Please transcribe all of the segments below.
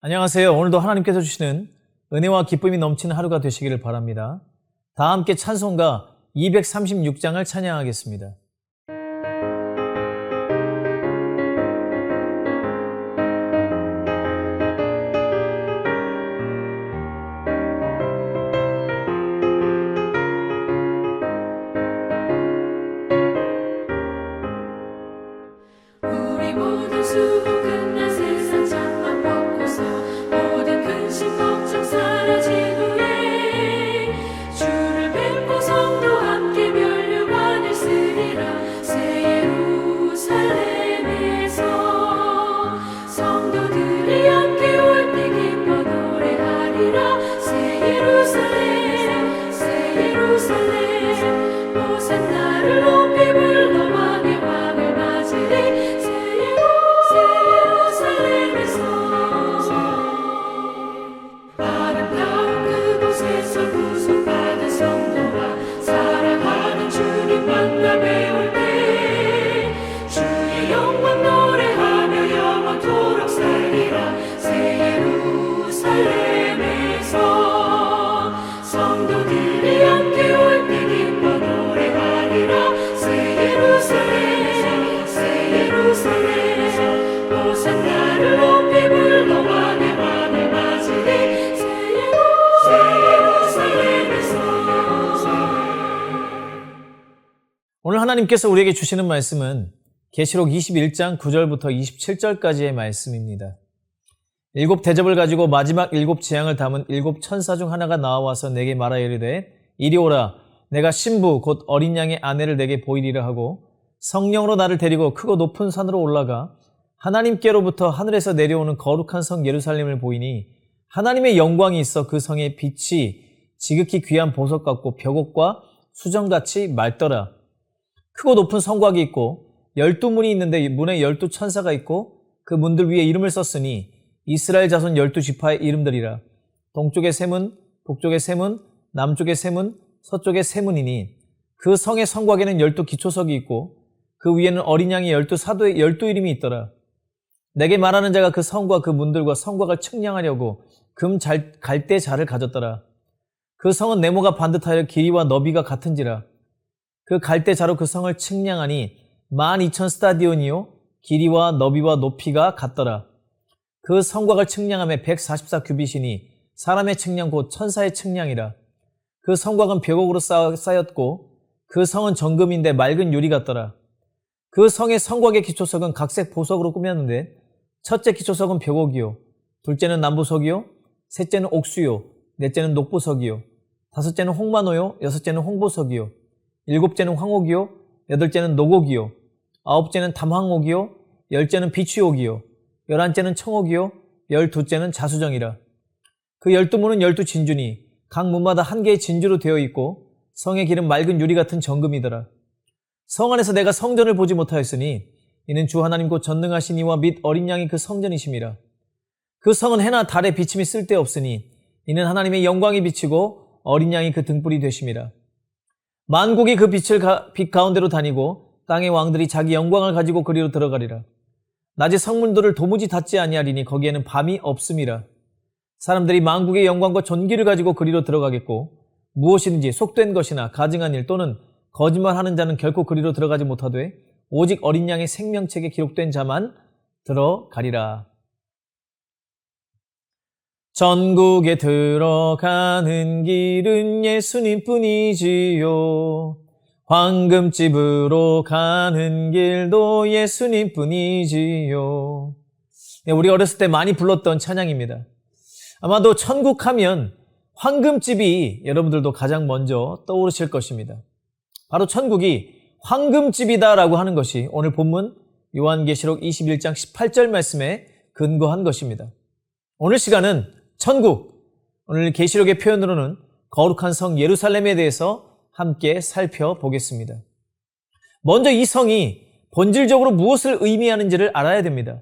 안녕하세요. 오늘도 하나님께서 주시는 은혜와 기쁨이 넘치는 하루가 되시기를 바랍니다. 다 함께 찬송가 236장을 찬양하겠습니다. 우리 모두 수고 끝난 세상 장막 벗고서 모든 근심 걱정 사라진 후에 주를 뵙고 성도 함께 면류관을 쓰리라. 새 예루살렘에서 성도들이 함께 올 때 기뻐 노래하리라. 새 예루살렘 새 예루살렘 호산나를 높이 불러 왕의 왕을 맞으리. 아름다운 그곳에서 구속받은 성도와 사랑하는 주님 만남에 올 때 주의 영광 노래하며 영원토록 살리라. 새 예루살렘에서 성도들이 함께 올 때 기뻐 노래하리라. 새 예루살렘 새 예루살렘 호산나를 높이 불러 왕의 왕을 맞으리. 오늘 하나님께서 우리에게 주시는 말씀은 계시록 21장 9절부터 27절까지의 말씀입니다. 7 대접을 가지고 마지막 7 재앙을 담은 7 천사 중 하나가 나와서 내게 말하여 이르되 이리 오라. 내가 신부 곧 어린 양의 아내를 내게 보이리라 하고 성령으로 나를 데리고 크고 높은 산으로 올라가 하나님께로부터 하늘에서 내려오는 거룩한 성 예루살렘을 보이니 하나님의 영광이 있어 그 성의 빛이 지극히 귀한 보석 같고 벽옥과 수정같이 맑더라. 크고 높은 성곽이 있고 12문이 있는데 문에 12 천사가 있고 그 문들 위에 이름을 썼으니 이스라엘 자손 12지파의 이름들이라. 동쪽의 세 문, 북쪽의 세 문, 남쪽의 세 문, 서쪽의 세 문이니 그 성의 성곽에는 12 기초석이 있고 그 위에는 어린 양의 12사도의 12이름이 있더라. 내게 말하는 자가 그 성과 그 문들과 성곽을 측량하려고 갈대 자를 가졌더라. 그 성은 네모가 반듯하여 길이와 너비가 같은지라. 그 갈대 자로 그 성을 측량하니 12,000 스타디온이요 길이와 너비와 높이가 같더라. 그 성곽을 측량하며 144 규빗이니 사람의 측량 곧 천사의 측량이라. 그 성곽은 벽옥으로 쌓였고 그 성은 정금인데 맑은 유리 같더라. 그 성의 성곽의 기초석은 각색 보석으로 꾸몄는데 첫째 기초석은 벽옥이요 둘째는 남보석이요 셋째는 옥수요 넷째는 녹보석이요 다섯째는 홍마노요 여섯째는 홍보석이요 일곱째는 황옥이요 여덟째는 녹옥이요 아홉째는 담황옥이요 열째는 비취옥이요 열한째는 청옥이요 열두째는 자수정이라. 그 12문은 12 진주니 각 문마다 한 개의 진주로 되어 있고 성의 길은 맑은 유리 같은 정금이더라. 성 안에서 내가 성전을 보지 못하였으니 이는 주 하나님 곧 전능하신 이와 및 어린 양이 그 성전이심이라. 그 성은 해나 달의 비침이 쓸데없으니 이는 하나님의 영광이 비치고 어린 양이 그 등불이 되심이라. 만국이 그 빛 가운데로 다니고 땅의 왕들이 자기 영광을 가지고 그리로 들어가리라. 낮에 성문들을 도무지 닫지 아니하리니 거기에는 밤이 없음이라. 사람들이 만국의 영광과 존귀를 가지고 그리로 들어가겠고 무엇이든지 속된 것이나 가증한 일 또는 거짓말하는 자는 결코 그리로 들어가지 못하되 오직 어린 양의 생명책에 기록된 자만 들어가리라. 전국에 들어가는 길은 예수님뿐이지요. 황금집으로 가는 길도 예수님뿐이지요. 우리 어렸을 때 많이 불렀던 찬양입니다. 아마도 천국 하면 황금집이 여러분들도 가장 먼저 떠오르실 것입니다. 바로 천국이 황금집이다라고 하는 것이 오늘 본문 요한계시록 21장 18절 말씀에 근거한 것입니다. 오늘 시간은 천국, 오늘 계시록의 표현으로는 거룩한 성 예루살렘에 대해서 함께 살펴보겠습니다. 먼저 이 성이 본질적으로 무엇을 의미하는지를 알아야 됩니다.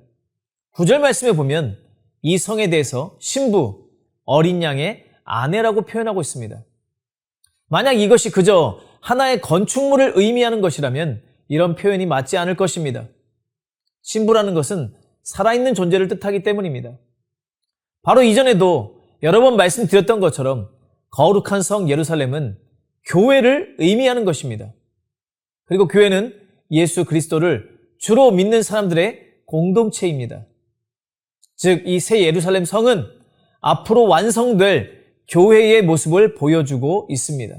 9절 말씀에 보면 이 성에 대해서 신부, 어린 양의 아내라고 표현하고 있습니다. 만약 이것이 그저 하나의 건축물을 의미하는 것이라면 이런 표현이 맞지 않을 것입니다. 신부라는 것은 살아있는 존재를 뜻하기 때문입니다. 바로 이전에도 여러 번 말씀드렸던 것처럼 거룩한 성 예루살렘은 교회를 의미하는 것입니다. 그리고 교회는 예수 그리스도를 주로 믿는 사람들의 공동체입니다. 즉, 이 새 예루살렘 성은 앞으로 완성될 교회의 모습을 보여주고 있습니다.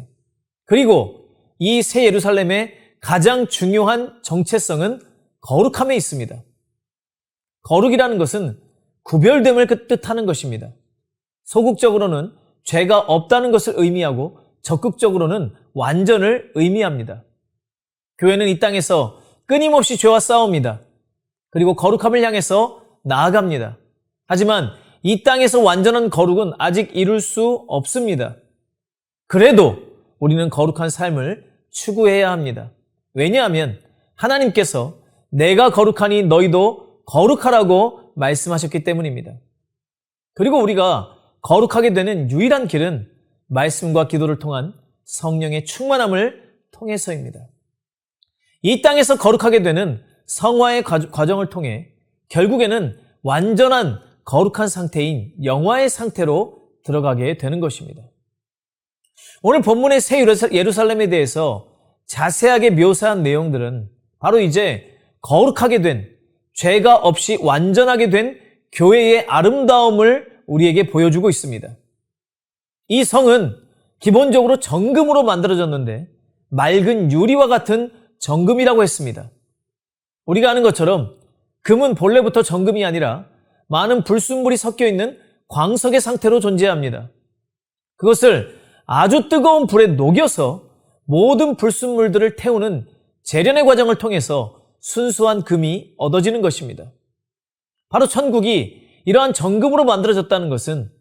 그리고 이 새 예루살렘의 가장 중요한 정체성은 거룩함에 있습니다. 거룩이라는 것은 구별됨을 뜻하는 것입니다. 소극적으로는 죄가 없다는 것을 의미하고 적극적으로는 완전을 의미합니다. 교회는 이 땅에서 끊임없이 죄와 싸웁니다. 그리고 거룩함을 향해서 나아갑니다. 하지만 이 땅에서 완전한 거룩은 아직 이룰 수 없습니다. 그래도 우리는 거룩한 삶을 추구해야 합니다. 왜냐하면 하나님께서 내가 거룩하니 너희도 거룩하라고 말씀하셨기 때문입니다. 그리고 우리가 거룩하게 되는 유일한 길은 말씀과 기도를 통한 성령의 충만함을 통해서입니다. 이 땅에서 거룩하게 되는 성화의 과정을 통해 결국에는 완전한 거룩한 상태인 영화의 상태로 들어가게 되는 것입니다. 오늘 본문의 새 예루살렘에 대해서 자세하게 묘사한 내용들은 바로 이제 거룩하게 된, 죄가 없이 완전하게 된 교회의 아름다움을 우리에게 보여주고 있습니다. 이 성은 기본적으로 정금으로 만들어졌는데 맑은 유리와 같은 정금이라고 했습니다. 우리가 아는 것처럼 금은 본래부터 정금이 아니라 많은 불순물이 섞여 있는 광석의 상태로 존재합니다. 그것을 아주 뜨거운 불에 녹여서 모든 불순물들을 태우는 재련의 과정을 통해서 순수한 금이 얻어지는 것입니다. 바로 천국이 이러한 정금으로 만들어졌다는 것은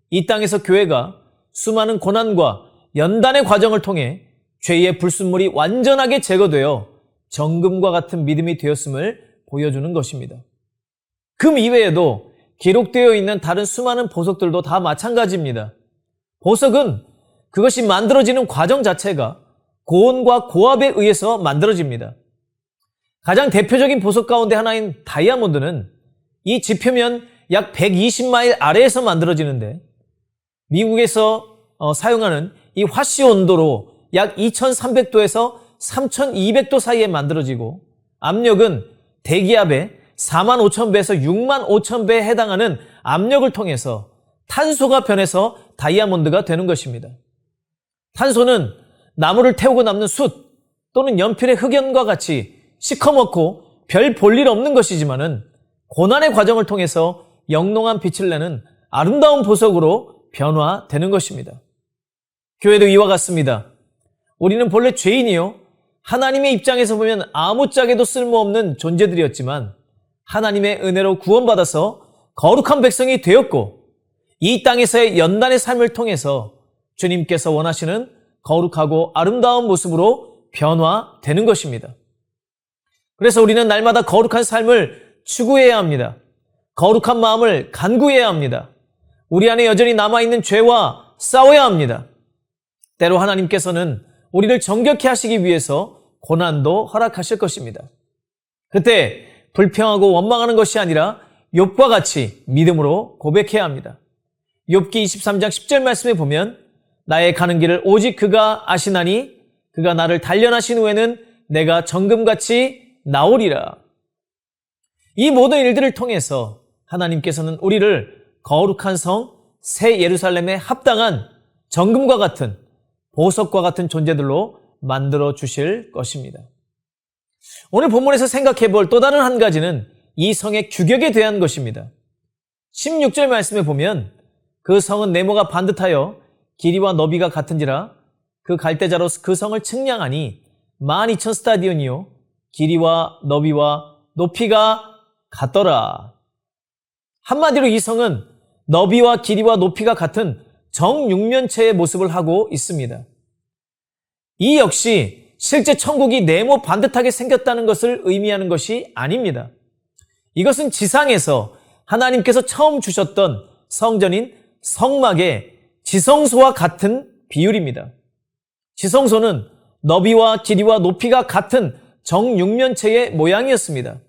이 땅에서 교회가 수많은 고난과 연단의 과정을 통해 죄의 불순물이 완전하게 제거되어 정금과 같은 믿음이 되었음을 보여주는 것입니다. 금 이외에도 기록되어 있는 다른 수많은 보석들도 다 마찬가지입니다. 보석은 그것이 만들어지는 과정 자체가 고온과 고압에 의해서 만들어집니다. 가장 대표적인 보석 가운데 하나인 다이아몬드는 이 지표면 약 120마일 아래에서 만들어지는데 미국에서 사용하는 이 화씨 온도로 약 2300도에서 3200도 사이에 만들어지고 압력은 대기압의 45,000배에서 65,000배에 해당하는 압력을 통해서 탄소가 변해서 다이아몬드가 되는 것입니다. 탄소는 나무를 태우고 남는 숯 또는 연필의 흑연과 같이 시커멓고 별 볼일 없는 것이지만은 고난의 과정을 통해서 영롱한 빛을 내는 아름다운 보석으로 변화되는 것입니다. 교회도 이와 같습니다. 우리는 본래 죄인이요, 하나님의 입장에서 보면 아무짝에도 쓸모없는 존재들이었지만 하나님의 은혜로 구원받아서 거룩한 백성이 되었고 이 땅에서의 연단의 삶을 통해서 주님께서 원하시는 거룩하고 아름다운 모습으로 변화되는 것입니다. 그래서 우리는 날마다 거룩한 삶을 추구해야 합니다. 거룩한 마음을 간구해야 합니다. 우리 안에 여전히 남아있는 죄와 싸워야 합니다. 때로 하나님께서는 우리를 정결케 하시기 위해서 고난도 허락하실 것입니다. 그때 불평하고 원망하는 것이 아니라 욥과 같이 믿음으로 고백해야 합니다. 욥기 23장 10절 말씀에 보면 나의 가는 길을 오직 그가 아시나니 그가 나를 단련하신 후에는 내가 정금같이 나오리라. 이 모든 일들을 통해서 하나님께서는 우리를 거룩한 성, 새 예루살렘에 합당한 정금과 같은 보석과 같은 존재들로 만들어 주실 것입니다. 오늘 본문에서 생각해 볼 또 다른 한 가지는 이 성의 규격에 대한 것입니다. 16절 말씀에 보면 그 성은 네모가 반듯하여 길이와 너비가 같은지라 그 갈대자로 그 성을 측량하니 12,000 스타디온이요 길이와 너비와 높이가 같더라. 한마디로 이 성은 너비와 길이와 높이가 같은 정육면체의 모습을 하고 있습니다. 이 역시 실제 천국이 네모 반듯하게 생겼다는 것을 의미하는 것이 아닙니다. 이것은 지상에서 하나님께서 처음 주셨던 성전인 성막의 지성소와 같은 비율입니다. 지성소는 너비와 길이와 높이가 같은 정육면체의 모양이었습니다.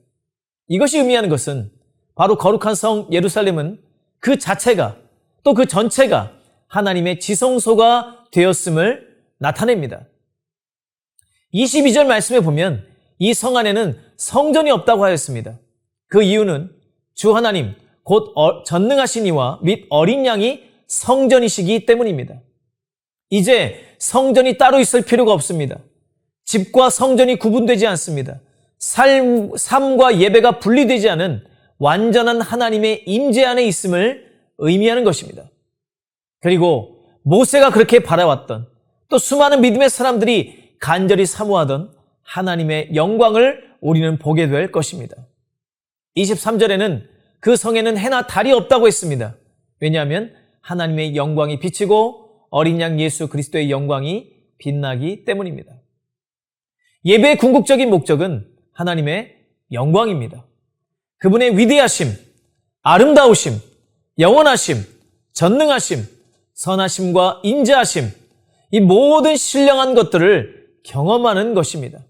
이것이 의미하는 것은 바로 거룩한 성 예루살렘은 그 자체가 또 그 전체가 하나님의 지성소가 되었음을 나타냅니다. 22절 말씀에 보면 이 성 안에는 성전이 없다고 하였습니다. 그 이유는 주 하나님 곧 전능하신 이와 및 어린 양이 성전이시기 때문입니다. 이제 성전이 따로 있을 필요가 없습니다. 집과 성전이 구분되지 않습니다. 삶과 예배가 분리되지 않은 완전한 하나님의 임재 안에 있음을 의미하는 것입니다. 그리고 모세가 그렇게 바라왔던 또 수많은 믿음의 사람들이 간절히 사모하던 하나님의 영광을 우리는 보게 될 것입니다. 23절에는 그 성에는 해나 달이 없다고 했습니다. 왜냐하면 하나님의 영광이 비치고 어린 양 예수 그리스도의 영광이 빛나기 때문입니다. 예배의 궁극적인 목적은 하나님의 영광입니다. 그분의 위대하심, 아름다우심, 영원하심, 전능하심, 선하심과 인자하심, 이 모든 신령한 것들을 경험하는 것입니다.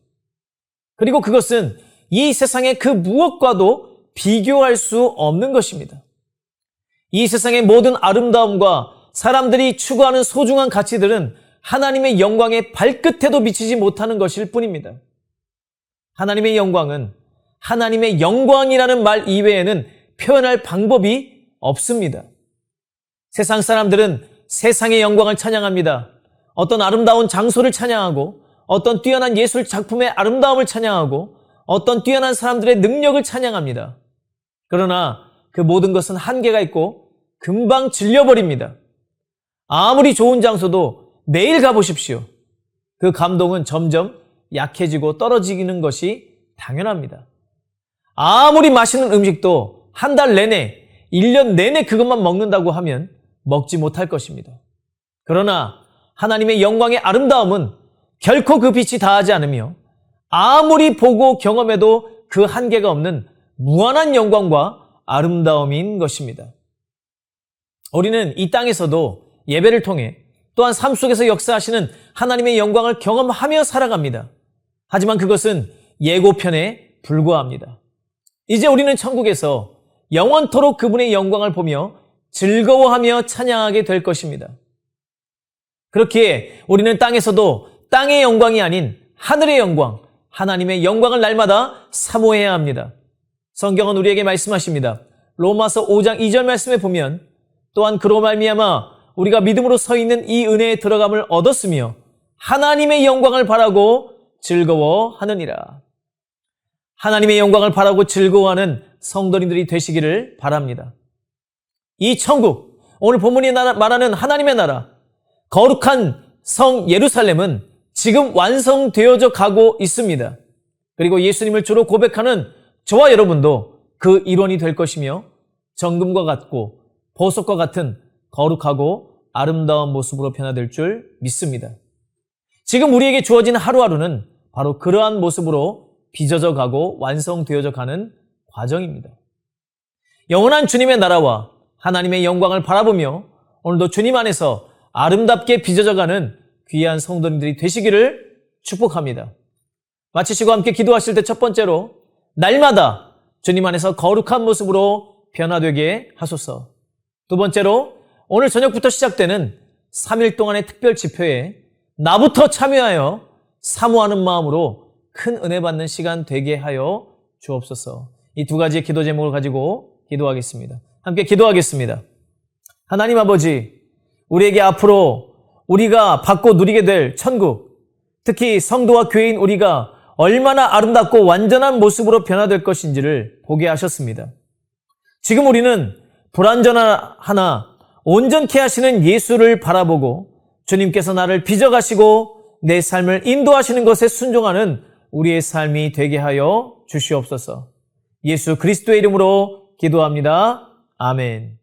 그리고 그것은 이 세상의 그 무엇과도 비교할 수 없는 것입니다. 이 세상의 모든 아름다움과 사람들이 추구하는 소중한 가치들은 하나님의 영광의 발끝에도 미치지 못하는 것일 뿐입니다. 하나님의 영광은 하나님의 영광이라는 말 이외에는 표현할 방법이 없습니다. 세상 사람들은 세상의 영광을 찬양합니다. 어떤 아름다운 장소를 찬양하고 어떤 뛰어난 예술 작품의 아름다움을 찬양하고 어떤 뛰어난 사람들의 능력을 찬양합니다. 그러나 그 모든 것은 한계가 있고 금방 질려버립니다. 아무리 좋은 장소도 매일 가보십시오. 그 감동은 점점 약해지고 떨어지는 것이 당연합니다. 아무리 맛있는 음식도 한 달 내내, 1년 내내 그것만 먹는다고 하면 먹지 못할 것입니다. 그러나 하나님의 영광의 아름다움은 결코 그 빛이 다하지 않으며 아무리 보고 경험해도 그 한계가 없는 무한한 영광과 아름다움인 것입니다. 우리는 이 땅에서도 예배를 통해 또한 삶 속에서 역사하시는 하나님의 영광을 경험하며 살아갑니다. 하지만 그것은 예고편에 불과합니다. 이제 우리는 천국에서 영원토록 그분의 영광을 보며 즐거워하며 찬양하게 될 것입니다. 그렇기에 우리는 땅에서도 땅의 영광이 아닌 하늘의 영광, 하나님의 영광을 날마다 사모해야 합니다. 성경은 우리에게 말씀하십니다. 로마서 5장 2절 말씀에 보면 또한 그로 말미암아 우리가 믿음으로 서 있는 이 은혜에 들어감을 얻었으며 하나님의 영광을 바라고 즐거워하느니라. 하나님의 영광을 바라고 즐거워하는 성도님들이 되시기를 바랍니다. 이 천국, 오늘 본문이 말하는 하나님의 나라, 거룩한 성 예루살렘은 지금 완성되어져 가고 있습니다. 그리고 예수님을 주로 고백하는 저와 여러분도 그 일원이 될 것이며 정금과 같고 보석과 같은 거룩하고 아름다운 모습으로 변화될 줄 믿습니다. 지금 우리에게 주어진 하루하루는 바로 그러한 모습으로 빚어져 가고 완성되어져 가는 과정입니다. 영원한 주님의 나라와 하나님의 영광을 바라보며 오늘도 주님 안에서 아름답게 빚어져 가는 귀한 성도님들이 되시기를 축복합니다. 마치시고 함께 기도하실 때 첫 번째로 날마다 주님 안에서 거룩한 모습으로 변화되게 하소서. 두 번째로 오늘 저녁부터 시작되는 3일 동안의 특별 집회에 나부터 참여하여 사모하는 마음으로 큰 은혜 받는 시간 되게 하여 주옵소서. 이 두 가지의 기도 제목을 가지고 기도하겠습니다. 함께 기도하겠습니다. 하나님 아버지, 우리에게 앞으로 우리가 받고 누리게 될 천국, 특히 성도와 교회인 우리가 얼마나 아름답고 완전한 모습으로 변화될 것인지를 보게 하셨습니다. 지금 우리는 불완전하나 온전케 하시는 예수를 바라보고 주님께서 나를 빚어가시고 내 삶을 인도하시는 것에 순종하는 우리의 삶이 되게 하여 주시옵소서. 예수 그리스도의 이름으로 기도합니다. 아멘.